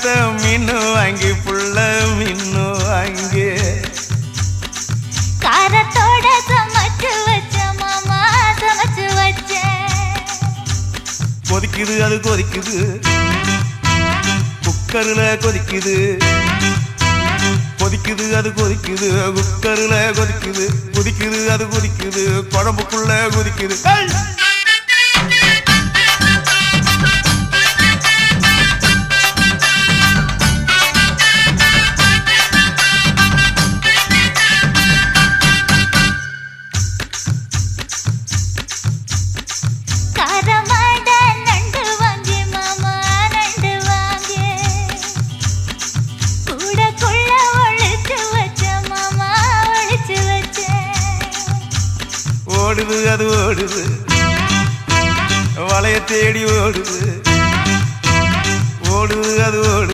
வறுத்த மீனு வாங்கி புள்ள மீனு வாங்கி காரத்தோட சமைச்சு வச்ச மாமா சமைச்சு வச்சேன். கொதிக்குது அது கொதிக்குது குக்கர்ல கொதிக்குது கொதிக்குது அது கொதிக்குது குக்கர்ல கொதிக்குது கொதிக்குது அது கொதிக்குது குழம்புக்குள்ள கொதிக்குது ஓடுது அது ஓடுது வளைய தேடி ஓடுது ஓடுது அது ஓடுது